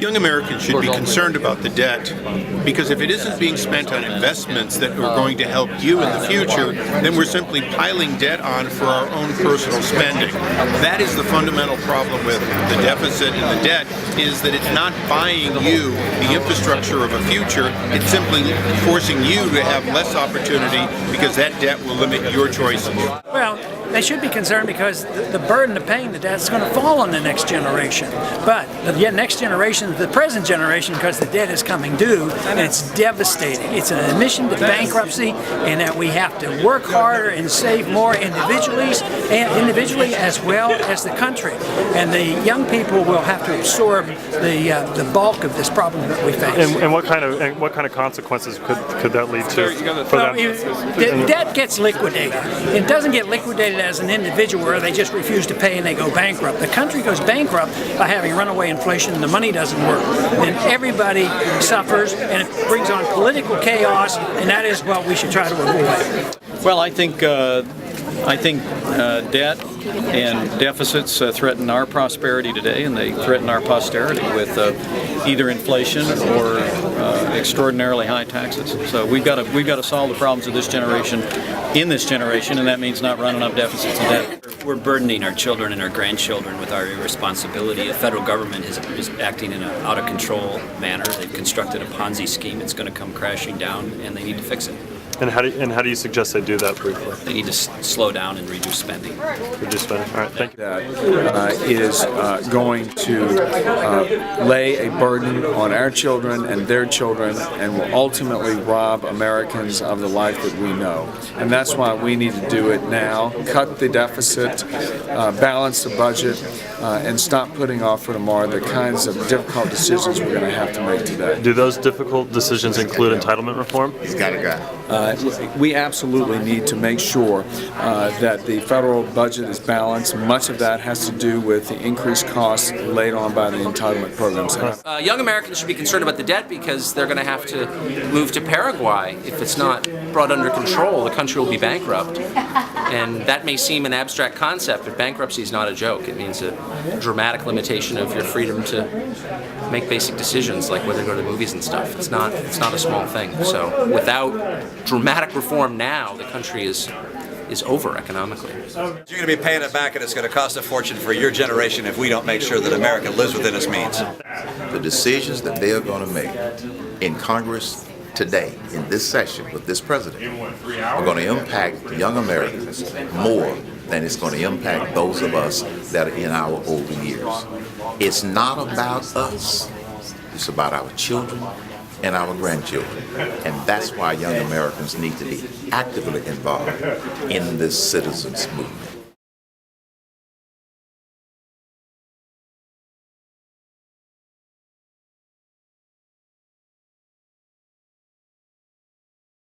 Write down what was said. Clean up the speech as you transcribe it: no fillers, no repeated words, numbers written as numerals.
Young Americans should be concerned about the debt because if it isn't being spent on investments that are going to help you in the future, then we're simply piling debt on for our own personal spending. That is the fundamental problem with the deficit and the debt, is that it's not buying you the infrastructure of a future, it's simply forcing you to have less opportunity because that debt will limit your choices. Well, they should be concerned because the burden of paying the debt is going to fall on the next generation. But the next generation is the present generation because the debt is coming due, and it's devastating. It's an admission to bankruptcy, and that we have to work harder and save more individually as well as the country. And the young people will have to absorb the bulk of this problem that we face. And what kind of consequences could that lead to for them? The debt gets liquidated. It doesn't get liquidated as an individual where they just refuse to pay and they go bankrupt. The country goes bankrupt by having runaway inflation and the money doesn't work. Then everybody suffers and it brings on political chaos, and that is what we should try to avoid. Well, I think debt and deficits threaten our prosperity today, and they threaten our posterity with either inflation or extraordinarily high taxes. So we've got to solve the problems of this generation in this generation, and that means not running up deficits and debt. We're burdening our children and our grandchildren with our irresponsibility. The federal government is acting in an out-of-control manner. They've constructed a Ponzi scheme. It's going to come crashing down, and they need to fix it. And how do you suggest they do that briefly? They need to slow down and reduce spending. Reduce spending. All right, thank you. That is going to lay a burden on our children and their children, and will ultimately rob Americans of the life that we know. And that's why we need to do it now. Cut the deficit, balance the budget, and stop putting off for tomorrow the kinds of difficult decisions we're going to have to make today. Do those difficult decisions include entitlement reform? He's got a guy. We absolutely need to make sure that the federal budget is balanced. Much of that has to do with the increased costs laid on by the entitlement programs. Young Americans should be concerned about the debt because they're going to have to move to Paraguay. If it's not brought under control, the country will be bankrupt. And that may seem an abstract concept, but bankruptcy is not a joke. It means a dramatic limitation of your freedom to make basic decisions like whether to go to the movies and stuff. It's not a small thing. So without dramatic reform now, the country is over economically. You're going to be paying it back, and it's going to cost a fortune for your generation if we don't make sure that America lives within its means. The decisions that they are going to make in Congress today, in this session with this president, are going to impact young Americans more than it's going to impact those of us that are in our older years. It's not about us. It's about our children and our grandchildren. And that's why young Americans need to be actively involved in this citizens movement.